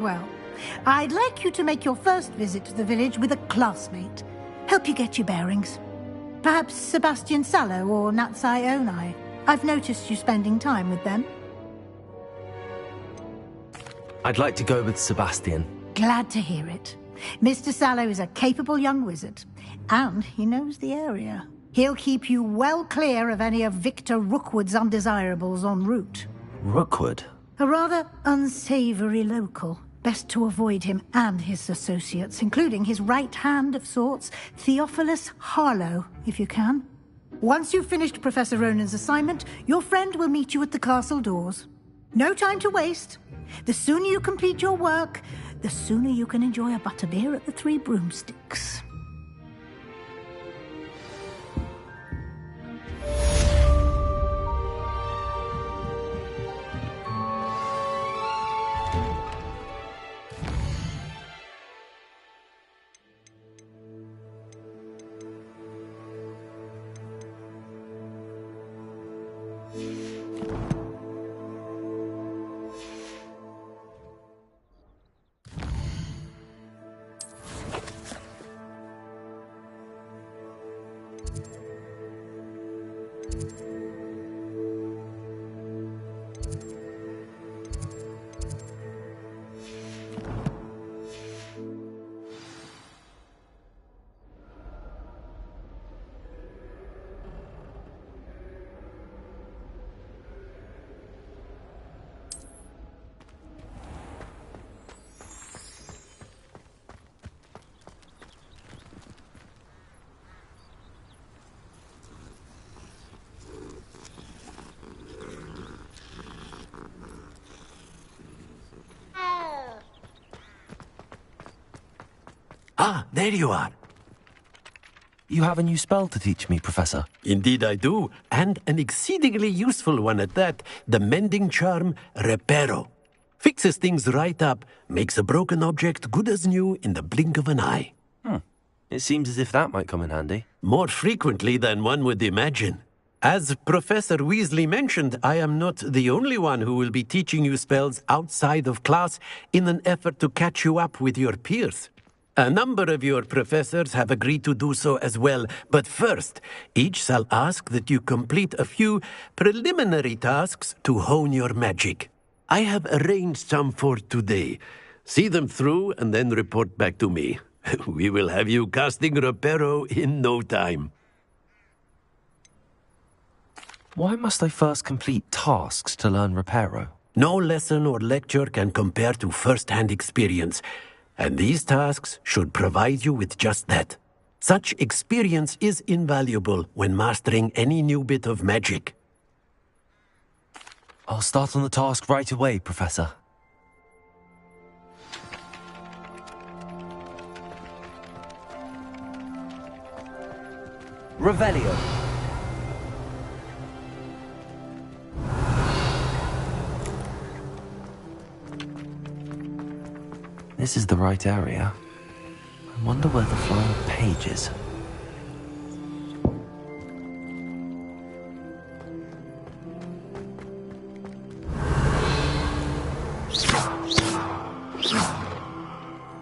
Well, I'd like you to make your first visit to the village with a classmate. Help you get your bearings. Perhaps Sebastian Sallow or Natsai Onai. I've noticed you spending time with them. I'd like to go with Sebastian. Glad to hear it. Mr. Sallow is a capable young wizard, and he knows the area. He'll keep you well clear of any of Victor Rookwood's undesirables en route. Rookwood? A rather unsavory local. Best to avoid him and his associates, including his right hand of sorts, Theophilus Harlow, if you can. Once you've finished Professor Ronan's assignment, your friend will meet you at the castle doors. No time to waste. The sooner you complete your work, the sooner you can enjoy a butterbeer at the Three Broomsticks. Ah, there you are. You have a new spell to teach me, Professor. Indeed I do, and an exceedingly useful one at that. The mending charm, Reparo. Fixes things right up, makes a broken object good as new in the blink of an eye. It seems as if that might come in handy. More frequently than one would imagine. As Professor Weasley mentioned, I am not the only one who will be teaching you spells outside of class in an effort to catch you up with your peers. A number of your professors have agreed to do so as well, but first, each shall ask that you complete a few preliminary tasks to hone your magic. I have arranged some for today. See them through and then report back to me. We will have you casting Reparo in no time. Why must I first complete tasks to learn Reparo? No lesson or lecture can compare to first-hand experience, and these tasks should provide you with just that. Such experience is invaluable when mastering any new bit of magic. I'll start on the task right away, Professor. Revelio. This is the right area. I wonder where the flying page is.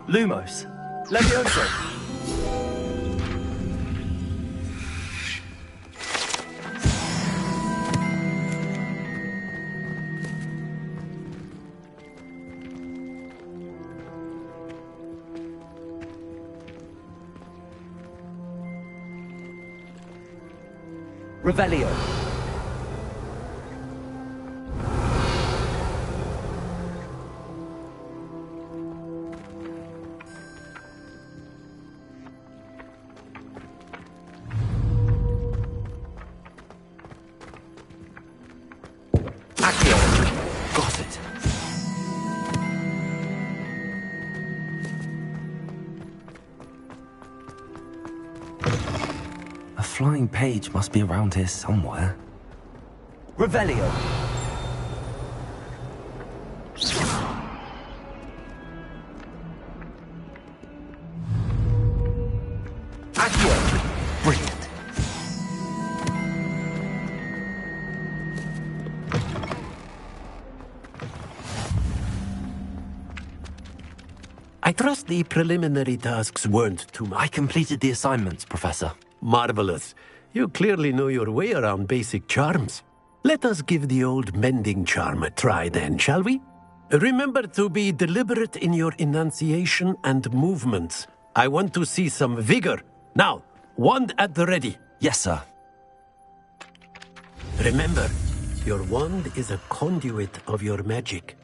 Lumos. Levioso. Revelio. Accio. Got it. A flying page must be around here somewhere. Revelio. Accio. Brilliant. I trust the preliminary tasks weren't too much. I completed the assignments, Professor. Marvelous. You clearly know your way around basic charms. Let us give the old mending charm a try then, shall we? Remember to be deliberate in your enunciation and movements. I want to see some vigor. Now, wand at the ready. Yes, sir. Remember, your wand is a conduit of your magic.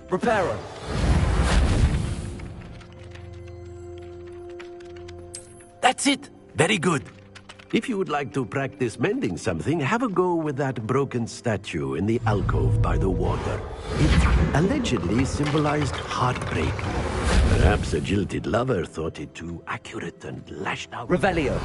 Reparo. That's it. Very good. If you would like to practice mending something, have a go with that broken statue in the alcove by the water. It allegedly symbolized heartbreak. Perhaps a jilted lover thought it too accurate and lashed out. Revelio.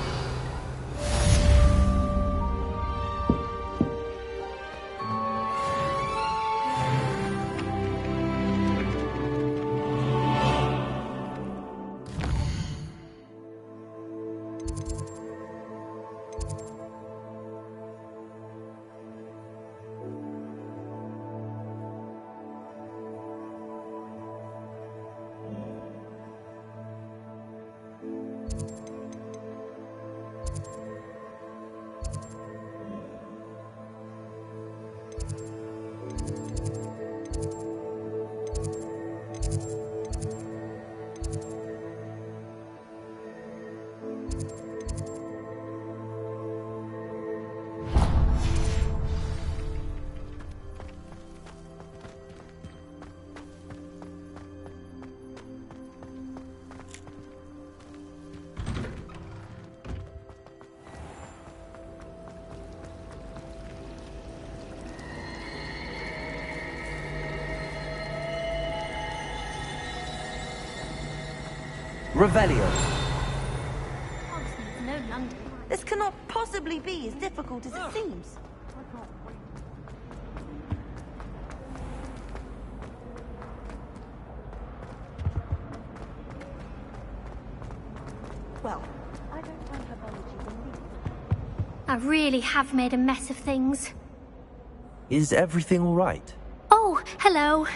Revelio. No London. This cannot possibly be as difficult as it seems. Well, I don't find herbology believable. I really have made a mess of things. Is everything all right? Oh, hello.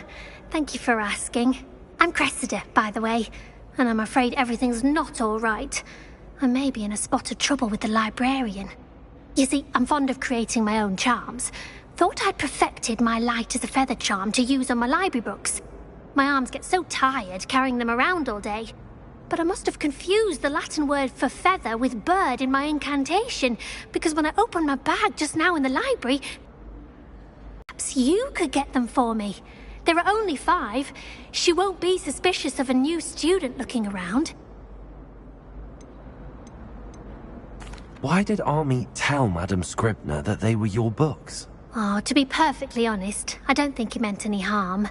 Thank you for asking. I'm Cressida, by the way, and I'm afraid everything's not all right. I may be in a spot of trouble with the librarian. You see, I'm fond of creating my own charms. Thought I'd perfected my light as a feather charm to use on my library books. My arms get so tired carrying them around all day. But I must have confused the Latin word for feather with bird in my incantation, because when I opened my bag just now in the library, perhaps you could get them for me. There are only 5. She won't be suspicious of a new student looking around. Why did Army tell Madam Scribner that they were your books? Oh, to be perfectly honest, I don't think he meant any harm.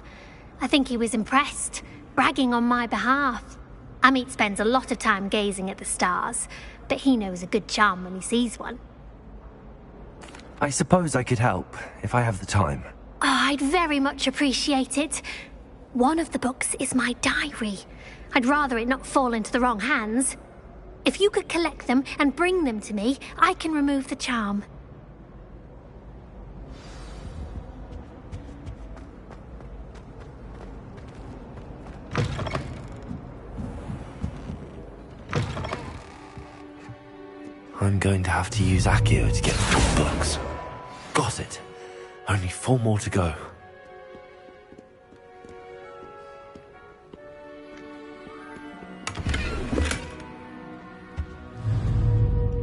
I think he was impressed, bragging on my behalf. Amit spends a lot of time gazing at the stars, but he knows a good charm when he sees one. I suppose I could help, if I have the time. Oh, I'd very much appreciate it. One of the books is my diary. I'd rather it not fall into the wrong hands. If you could collect them and bring them to me, I can remove the charm. I'm going to have to use Accio to get the books. Got it. Only 4 more to go.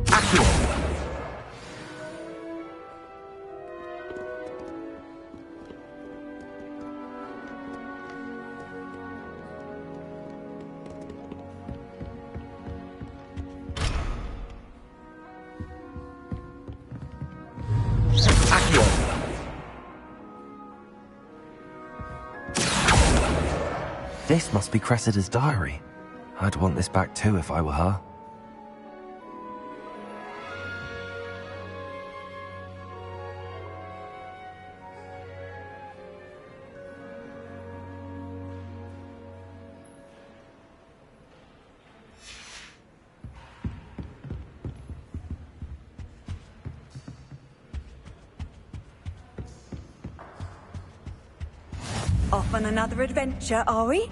Accio! This must be Cressida's diary. I'd want this back too if I were her. Off on another adventure, are we?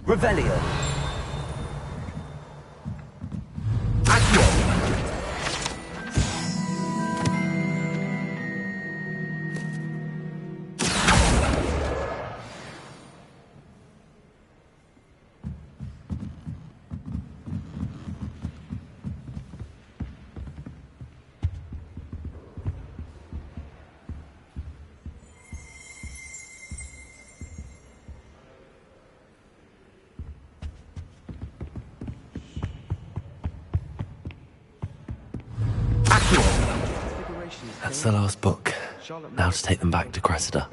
Revelio. That's the last book. Now to take them back to Cressida.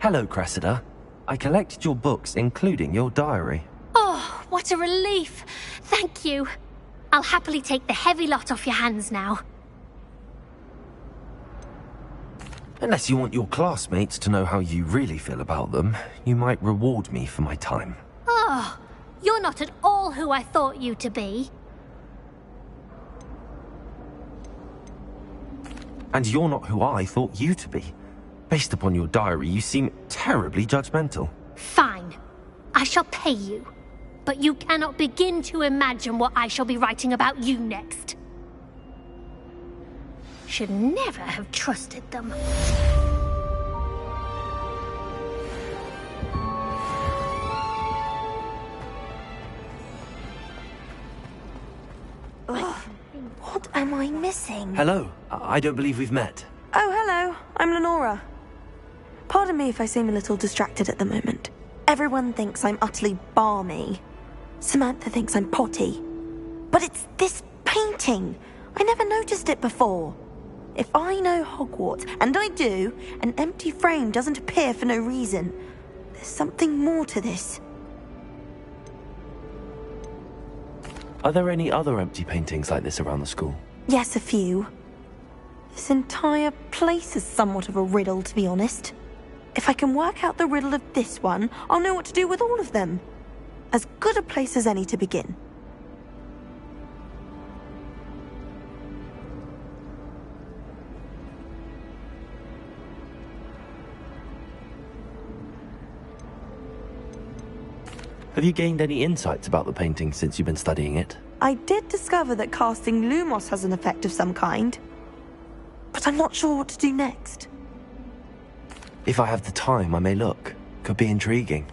Hello, Cressida. I collected your books, including your diary. Oh, what a relief. Thank you. I'll happily take the heavy lot off your hands now. Unless you want your classmates to know how you really feel about them, you might reward me for my time. Oh, you're not at all who I thought you to be. And you're not who I thought you to be. Based upon your diary, you seem terribly judgmental. Fine. I shall pay you. But you cannot begin to imagine what I shall be writing about you next. Should never have trusted them. Ugh. What am I missing? Hello. I don't believe we've met. Oh, hello. I'm Lenora. Pardon me if I seem a little distracted at the moment. Everyone thinks I'm utterly balmy. Samantha thinks I'm potty. But it's this painting. I never noticed it before. If I know Hogwarts, and I do, an empty frame doesn't appear for no reason. There's something more to this. Are there any other empty paintings like this around the school? Yes, a few. This entire place is somewhat of a riddle, to be honest. If I can work out the riddle of this one, I'll know what to do with all of them. As good a place as any to begin. Have you gained any insights about the painting since you've been studying it? I did discover that casting Lumos has an effect of some kind. But I'm not sure what to do next. If I have the time, I may look. Could be intriguing.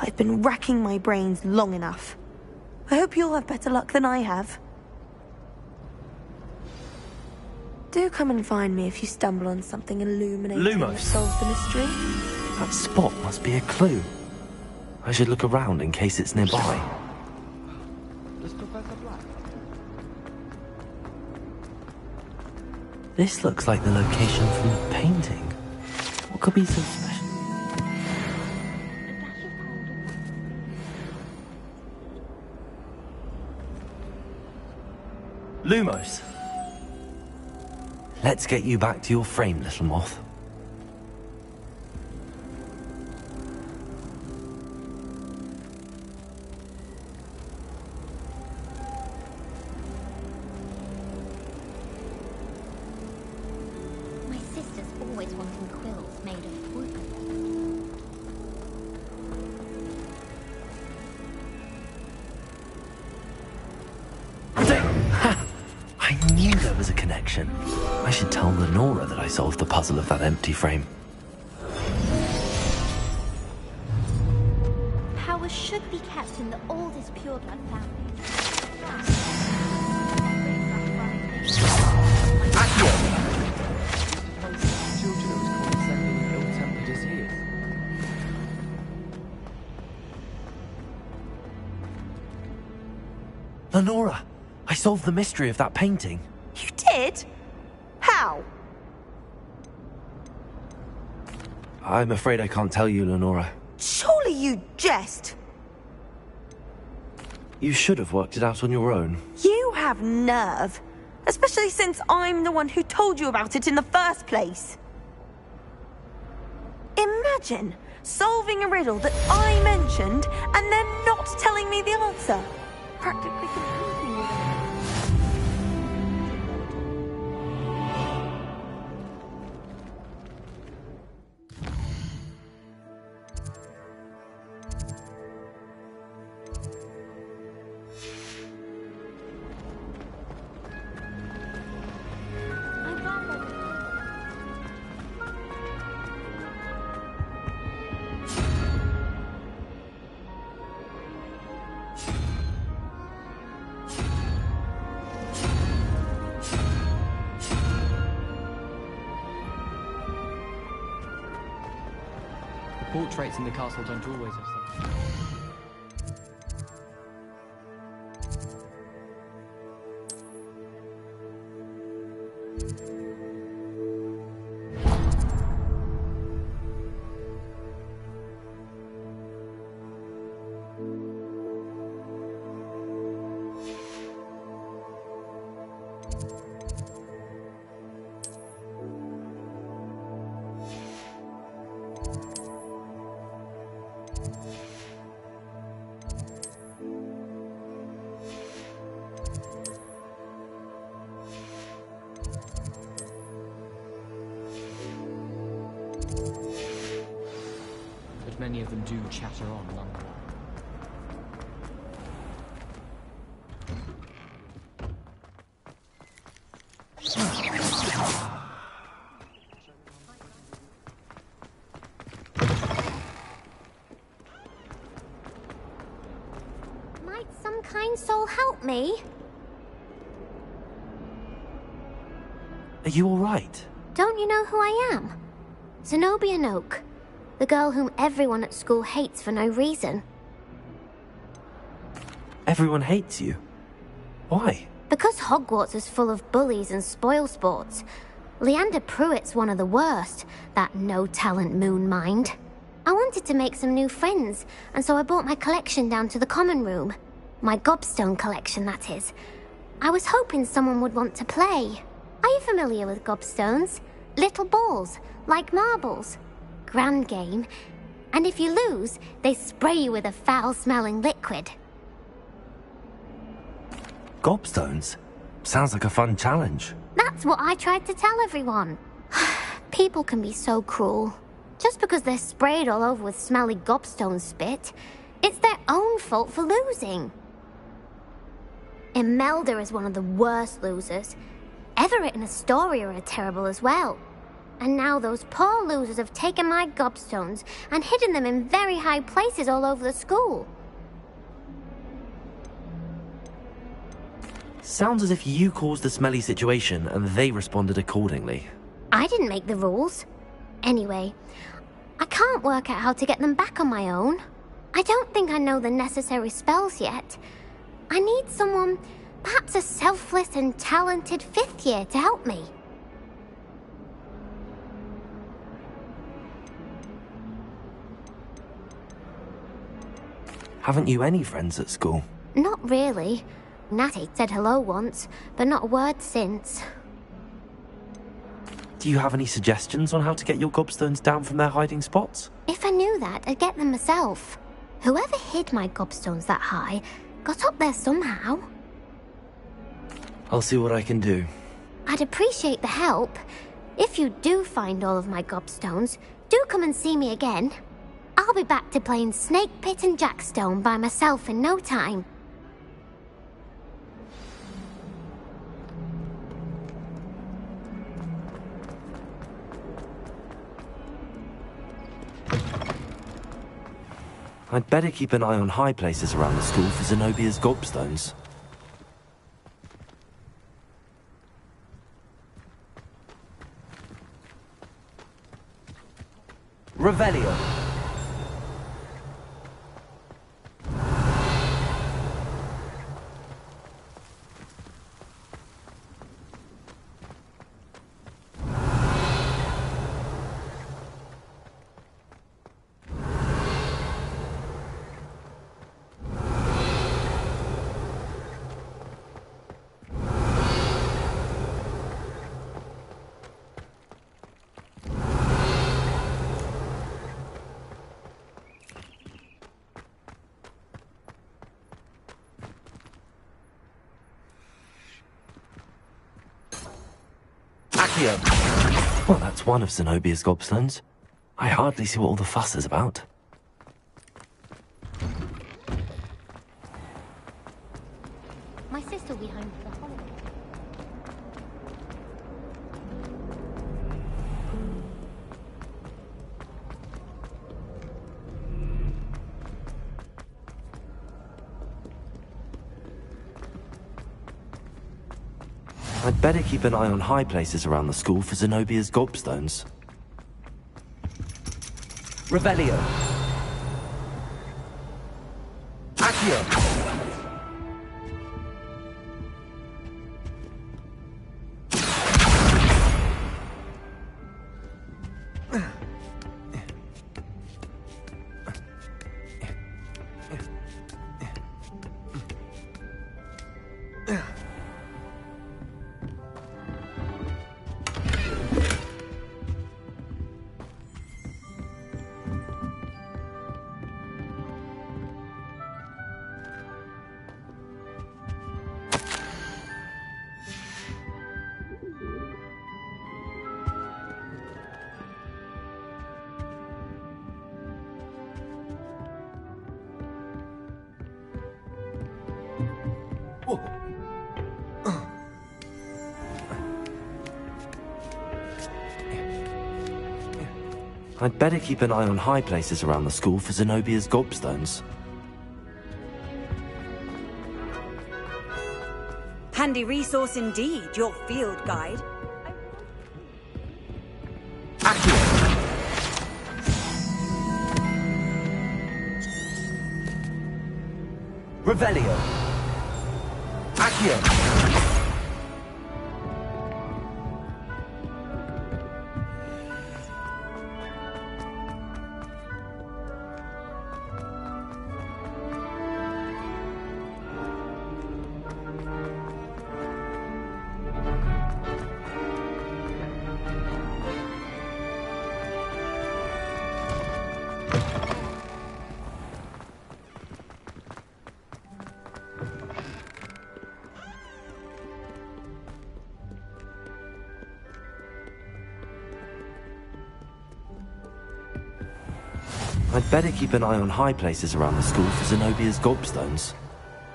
I've been racking my brains long enough. I hope you'll have better luck than I have. Do come and find me if you stumble on something illuminating that solves the mystery. That spot must be a clue. I should look around in case it's nearby. This looks like the location from the painting. What could be so special? Lumos. Let's get you back to your frame, little moth. My sister's always wanting quills made of wood. situation. I should tell Lenora that I solved the puzzle of that empty frame. Power should be kept in the oldest pureblood family. Lenora, I solved the mystery of that painting. You did? How? I'm afraid I can't tell you, Lenora. Surely you jest. You should have worked it out on your own. You have nerve. Especially since I'm the one who told you about it in the first place. Imagine solving a riddle that I mentioned and then not telling me the answer. Practically competing with it. Portraits in the castle don't always have something. Many of them do chatter on longer. Might some kind soul help me? Are you all right? Don't you know who I am? Zenobia Noak. The girl whom everyone at school hates for no reason. Everyone hates you. Why? Because Hogwarts is full of bullies and spoilsports. Leander Pruitt's one of the worst, that no-talent moon mind. I wanted to make some new friends, and so I brought my collection down to the common room. My gobstone collection, that is. I was hoping someone would want to play. Are you familiar with gobstones? Little balls, like marbles. Grand game, and if you lose, they spray you with a foul-smelling liquid. Gobstones? Sounds like a fun challenge. That's what I tried to tell everyone. People can be so cruel. Just because they're sprayed all over with smelly gobstone spit, it's their own fault for losing. Imelda is one of the worst losers. Everett and Astoria are terrible as well. And now those poor losers have taken my gobstones and hidden them in very high places all over the school. Sounds as if you caused the smelly situation and they responded accordingly. I didn't make the rules. Anyway, I can't work out how to get them back on my own. I don't think I know the necessary spells yet. I need someone, perhaps a selfless and talented fifth year to help me. Haven't you any friends at school? Not really. Natty said hello once, but not a word since. Do you have any suggestions on how to get your gobstones down from their hiding spots? If I knew that, I'd get them myself. Whoever hid my gobstones that high got up there somehow. I'll see what I can do. I'd appreciate the help. If you do find all of my gobstones, do come and see me again. I'll be back to playing Snake Pit and Jackstone by myself in no time. I'd better keep an eye on high places around the school for Zenobia's gobstones. Revelio. Well, that's one of Zenobia's gobstones. I hardly see what all the fuss is about. My sister will be home for the holiday. I'd better keep an eye on high places around the school for Zenobia's gobstones. Revelio. Accio. I'd better keep an eye on high places around the school for Zenobia's gobstones. Handy resource indeed, your field guide. Revelio. Accio. I'd better keep an eye on high places around the school for Zenobia's gobstones.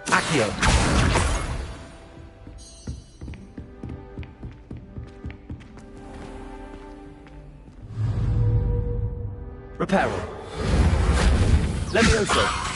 Accio. Reparo. Levioso.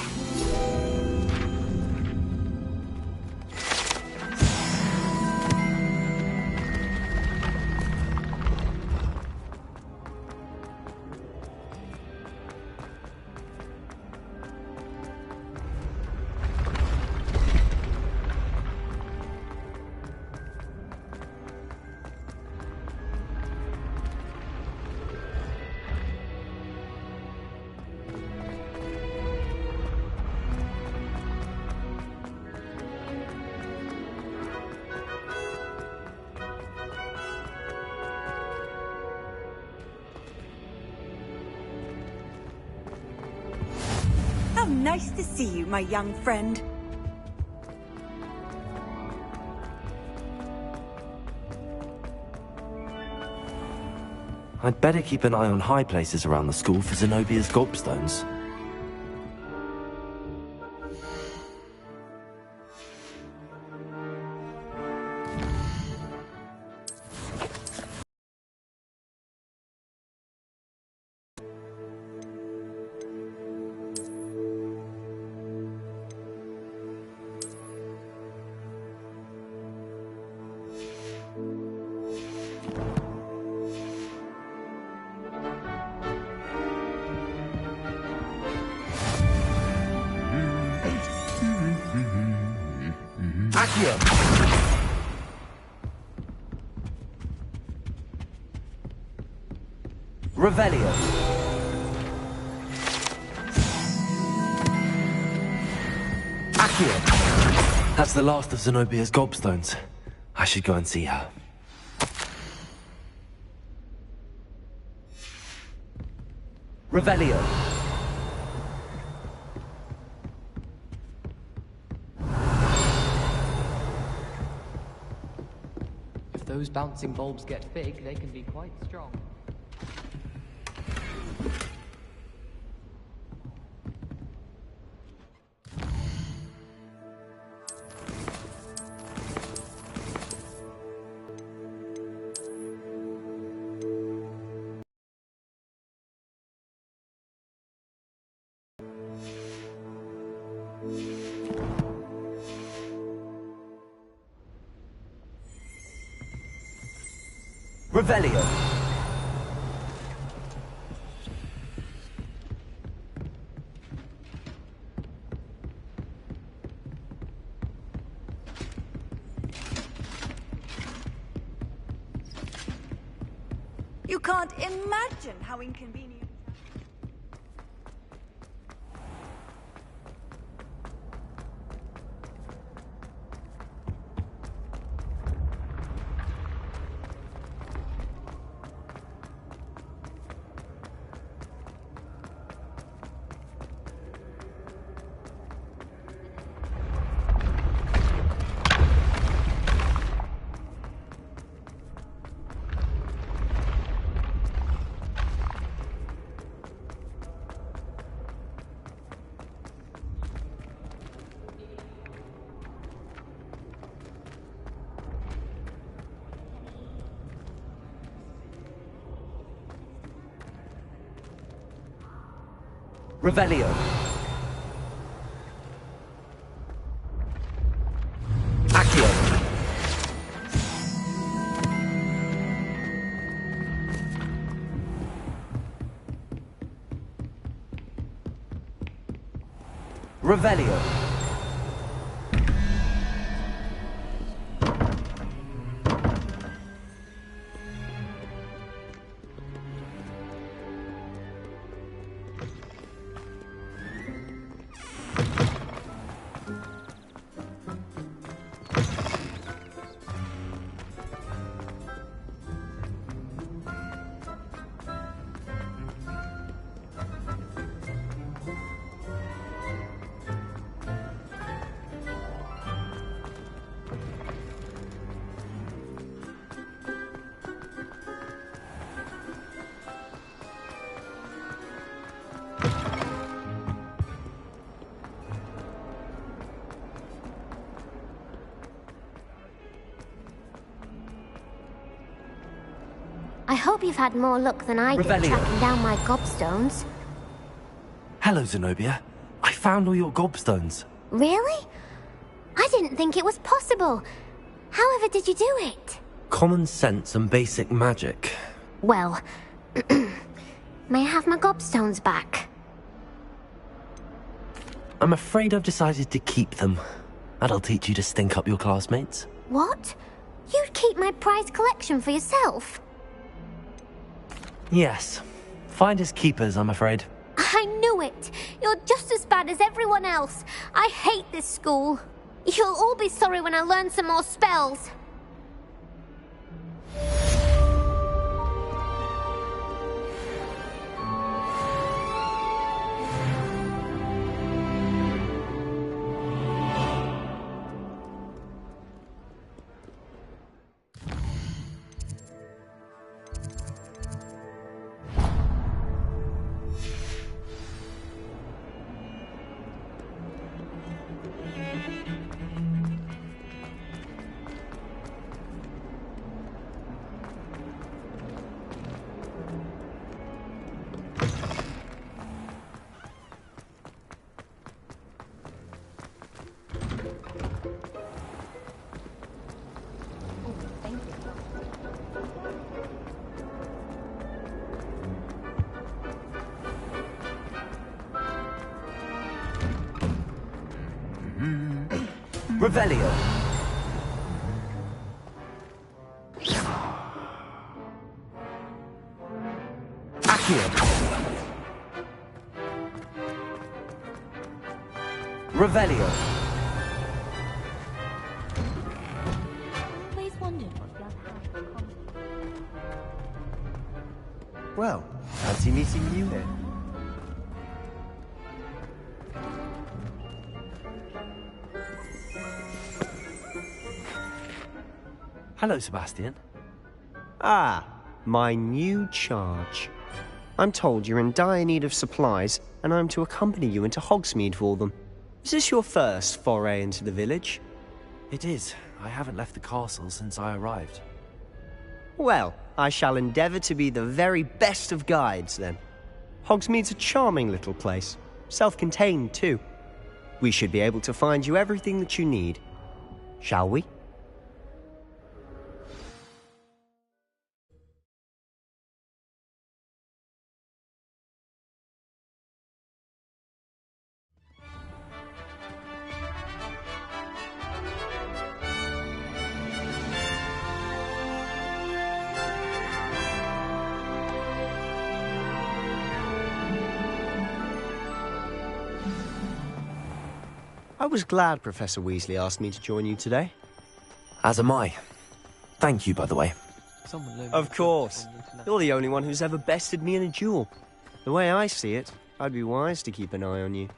Nice to see you, my young friend. I'd better keep an eye on high places around the school for Zenobia's gobstones. Accio! Revelio! Accio! That's the last of Zenobia's gobstones. I should go and see her. Revelio! If those bouncing bulbs get big, they can be quite strong. Revelio! You can't imagine how inconvenient. Revelio! Accio! Revelio! I hope you've had more luck than I did Revelio. tracking down my gobstones. Hello, Zenobia. I found all your gobstones. Really? I didn't think it was possible. However did you do it? Common sense and basic magic. Well, may I have my gobstones back? I'm afraid I've decided to keep them. That'll teach you to stink up your classmates. What? You'd keep my prized collection for yourself? Yes. Finders keepers, I'm afraid. I knew it! You're just as bad as everyone else. I hate this school. You'll all be sorry when I learn some more spells. Revelio. Revelio. Always wondered what the other half of the Well, fancy meeting you here. Hello, Sebastian. Ah, my new charge. I'm told you're in dire need of supplies, and I'm to accompany you into Hogsmeade for them. Is this your first foray into the village? It is. I haven't left the castle since I arrived. Well, I shall endeavour to be the very best of guides, then. Hogsmeade's a charming little place. Self-contained, too. We should be able to find you everything that you need. Shall we? I was glad Professor Weasley asked me to join you today. As am I. Thank you, by the way. Of course. You're the only one who's ever bested me in a duel. The way I see it, I'd be wise to keep an eye on you.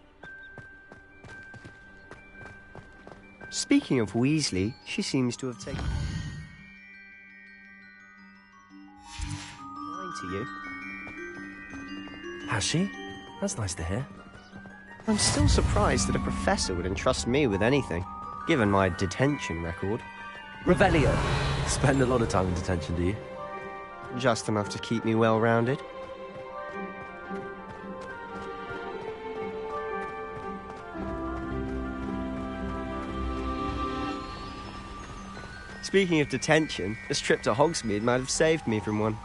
Speaking of Weasley, she seems to have taken mind to you. Has she? That's nice to hear. I'm still surprised that a professor would entrust me with anything, given my detention record. Revelio. Spend a lot of time in detention, do you? Just enough to keep me well-rounded. Speaking of detention, this trip to Hogsmeade might have saved me from one.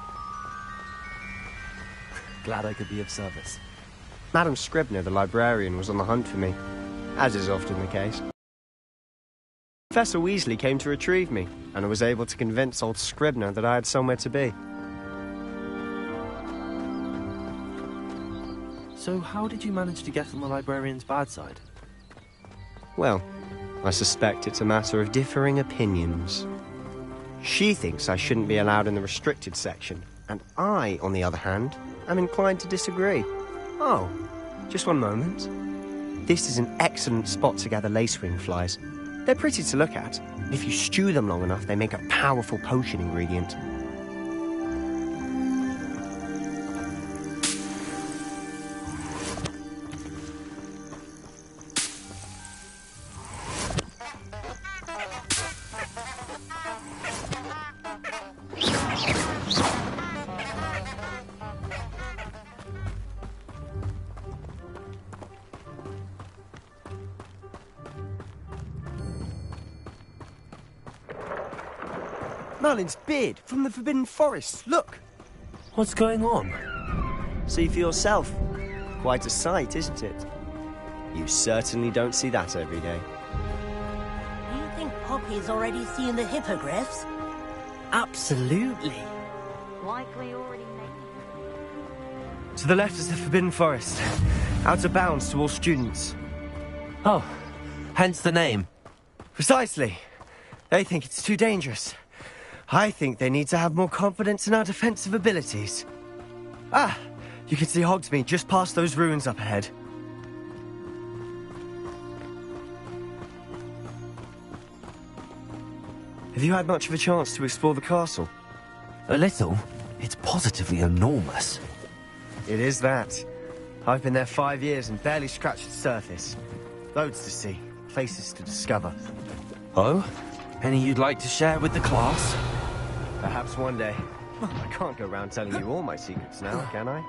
Glad I could be of service. Madam Scribner, the librarian, was on the hunt for me, as is often the case. Professor Weasley came to retrieve me, and I was able to convince old Scribner that I had somewhere to be. So how did you manage to get on the librarian's bad side? Well, I suspect it's a matter of differing opinions. She thinks I shouldn't be allowed in the restricted section, and I, on the other hand, am inclined to disagree. Oh, just one moment. This is an excellent spot to gather lacewing flies. They're pretty to look at. If you stew them long enough, they make a powerful potion ingredient. Merlin's beard from the Forbidden Forest. Look! What's going on? See for yourself. Quite a sight, isn't it? You certainly don't see that every day. Do you think Poppy's already seen the hippogriffs? Absolutely. likely already made. To the left is the Forbidden Forest. Out of bounds to all students. Oh, hence the name. Precisely. They think it's too dangerous. I think they need to have more confidence in our defensive abilities. Ah, you can see Hogsmeade just past those ruins up ahead. Have you had much of a chance to explore the castle? A little. It's positively enormous. It is that. I've been there 5 years and barely scratched the surface. Loads to see, places to discover. Oh? Any you'd like to share with the class? Perhaps one day. I can't go around telling you all my secrets now, can I?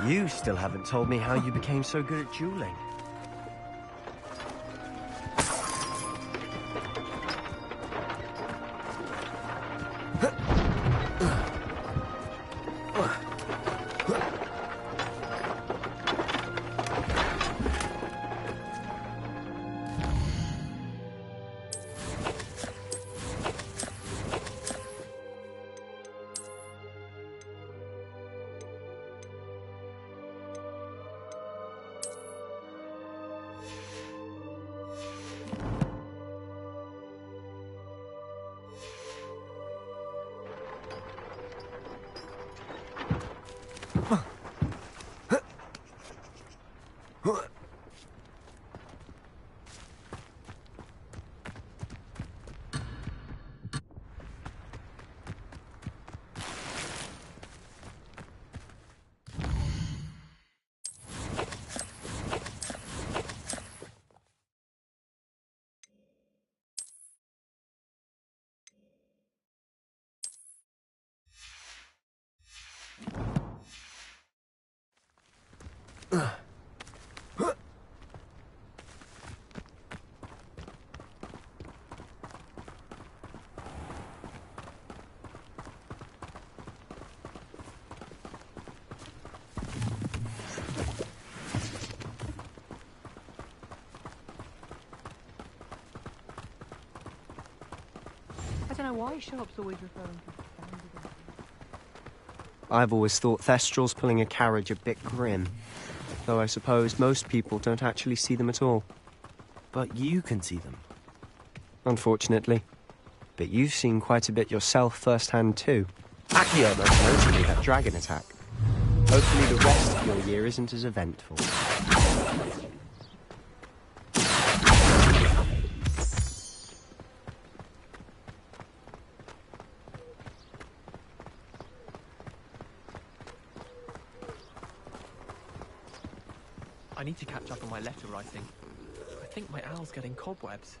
You still haven't told me how you became so good at dueling. I don't know why Sharp's always referring to. I've always thought Thestral's pulling a carriage a bit grim, though I suppose most people don't actually see them at all. But you can see them. Unfortunately. But you've seen quite a bit yourself firsthand too. Accio most notably that dragon attack. Hopefully the rest of your year isn't as eventful. I need to catch up on my letter writing. I think my owl's getting cobwebs.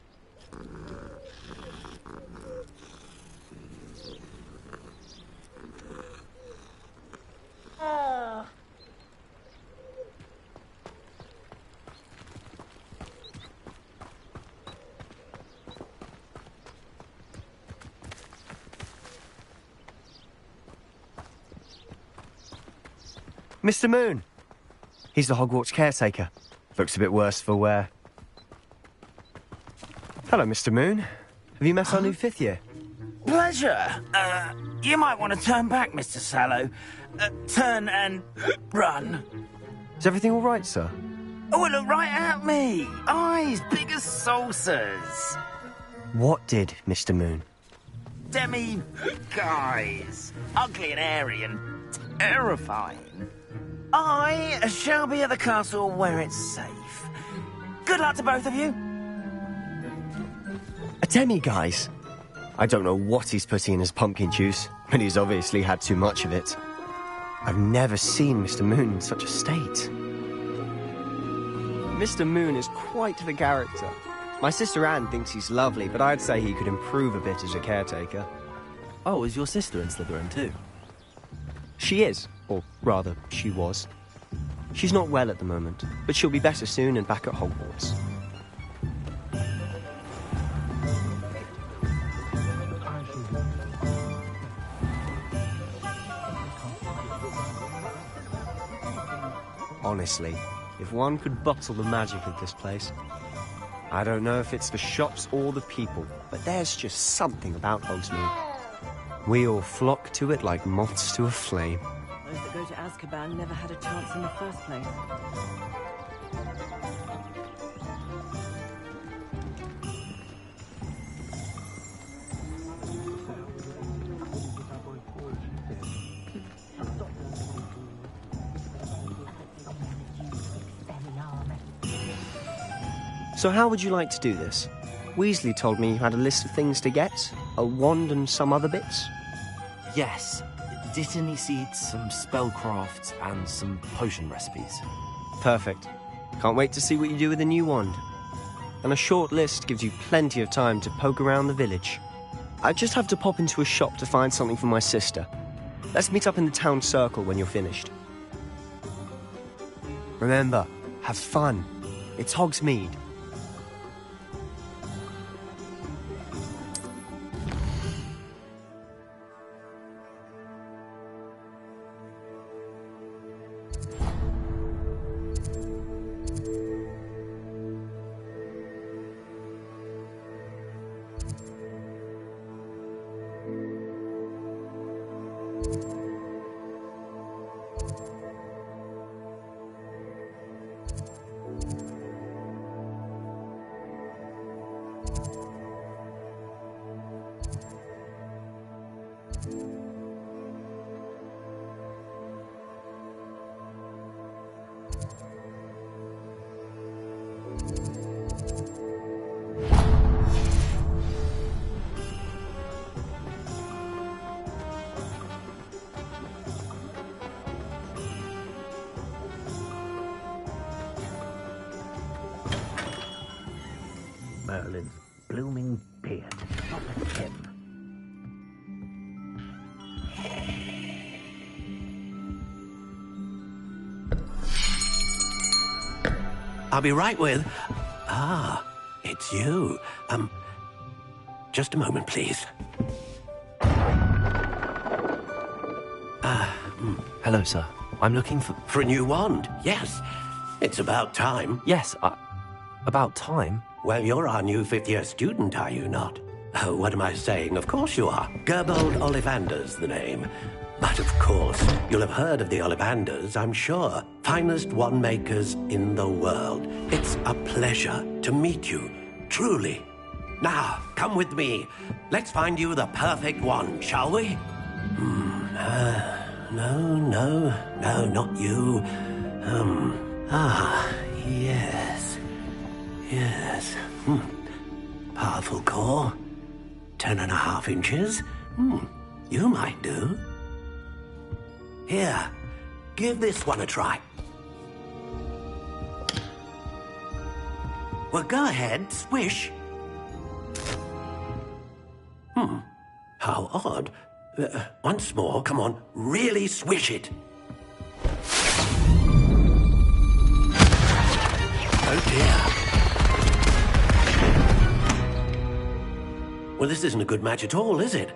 Mr. Moon! He's the Hogwarts caretaker. Looks a bit worse for wear. Hello, Mr. Moon. Have you met our new fifth year? Pleasure. You might want to turn back, Mr. Sallow. Turn and run. Is everything all right, sir? Oh, it looked right at me. Eyes big as saucers. What did, Mr. Moon? Guys. Ugly and hairy and terrifying. I shall be at the castle where it's safe. Good luck to both of you. A demi-guise? I don't know what he's putting in his pumpkin juice, but he's obviously had too much of it. I've never seen Mr. Moon in such a state. Mr. Moon is quite the character. My sister Anne thinks he's lovely, but I'd say he could improve a bit as a caretaker. Oh, is your sister in Slytherin too? She is, or rather, she was. She's not well at the moment, but she'll be better soon and back at Hogwarts. Honestly, if one could bottle the magic of this place. I don't know if it's the shops or the people, but there's just something about Hogsmeade. We all flock to it like moths to a flame. Those that go to Azkaban never had a chance in the first place. So how would you like to do this? Weasley told me you had a list of things to get, a wand and some other bits. Yes. Dittany seeds, some spellcrafts, and some potion recipes. Perfect. Can't wait to see what you do with the new wand. And a short list gives you plenty of time to poke around the village. I just have to pop into a shop to find something for my sister. Let's meet up in the town circle when you're finished. Remember, have fun. It's Hogsmeade. Merlin's blooming beard. Not at him. I'll be right with... Ah, it's you. Just a moment, please. Hello, sir. I'm looking for... For a new wand, yes. It's about time. Yes, about time? Well, you're our new fifth-year student, are you not? Oh, what am I saying? Of course you are. Gerbold Ollivander's the name. But of course, you'll have heard of the Ollivanders, I'm sure. Finest wand makers in the world. It's a pleasure to meet you, truly. Now, come with me. Let's find you the perfect wand, shall we? No, not you. Yes. Powerful core. 10.5 inches. You might do. Here, give this one a try. Well, go ahead, swish. How odd. Once more, come on, really swish it. Oh dear. Well, this isn't a good match at all, is it?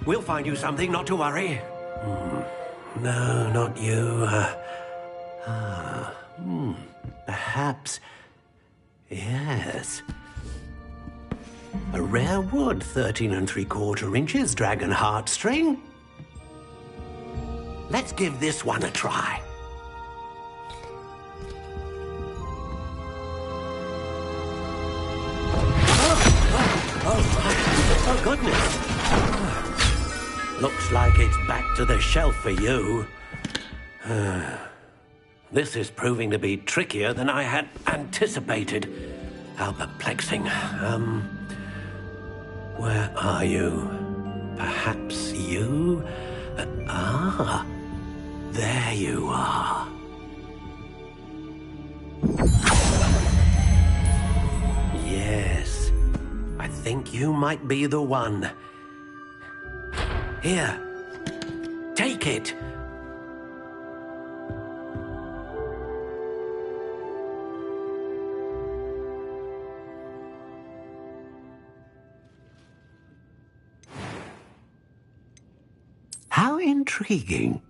We'll find you something, not to worry. No, not you. Perhaps... Yes. A rare wood, 13 3/4 inches, dragon heartstring. Let's give this one a try. Oh, goodness. Looks like it's back to the shelf for you. This is proving to be trickier than I had anticipated. How perplexing. Where are you? Perhaps you? There you are. Yes, I think you might be the one. Here, take it. How intriguing.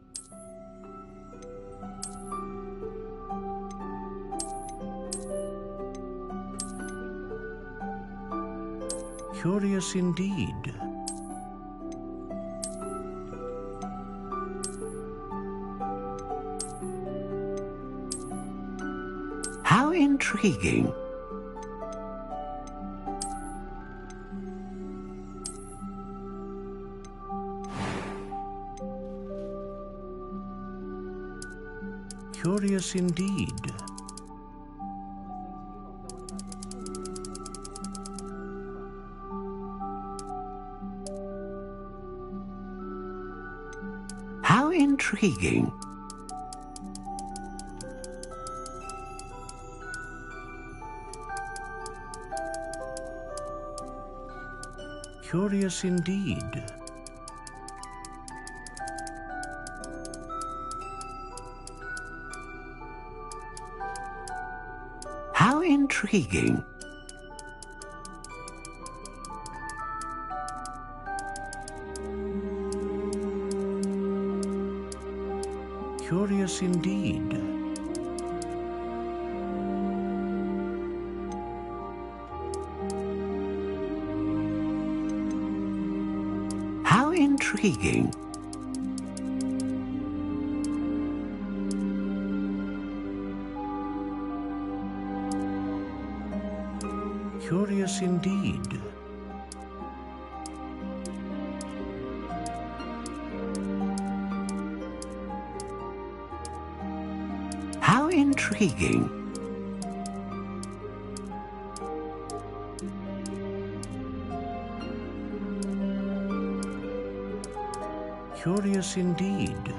Curious indeed. How intriguing. Curious indeed. How intriguing. Curious indeed. How intriguing. Curious indeed. How intriguing. Curious indeed. How intriguing. Curious indeed.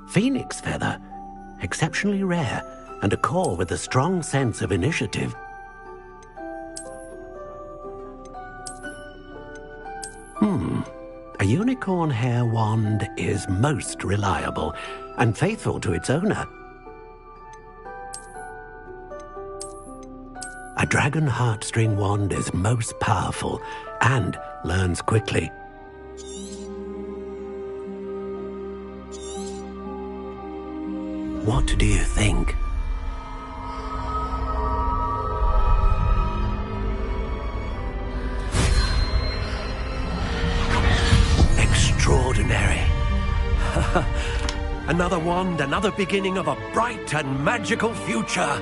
Phoenix feather. Exceptionally rare, and a core with a strong sense of initiative. A unicorn hair wand is most reliable and faithful to its owner. A dragon heartstring wand is most powerful and learns quickly. What do you think? Extraordinary. Another wand, another beginning of a bright and magical future.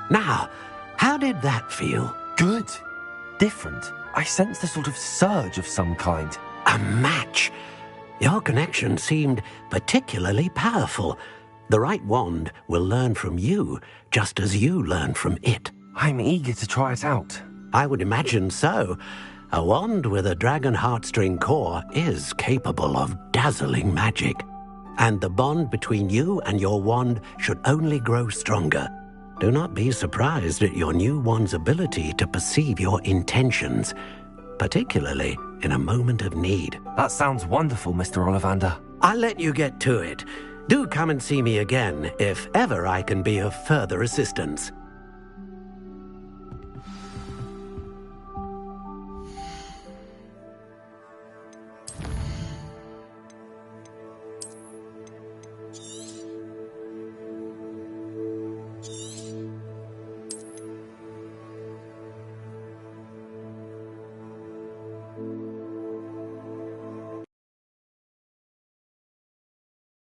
Now, how did that feel? Good. Different. I sensed a sort of surge of some kind. A match. Your connection seemed particularly powerful. The right wand will learn from you, just as you learn from it. I'm eager to try it out. I would imagine so. A wand with a dragon heartstring core is capable of dazzling magic. And the bond between you and your wand should only grow stronger. Do not be surprised at your new wand's ability to perceive your intentions, particularly in a moment of need. That sounds wonderful, Mr. Ollivander. I'll let you get to it. Do come and see me again if ever I can be of further assistance.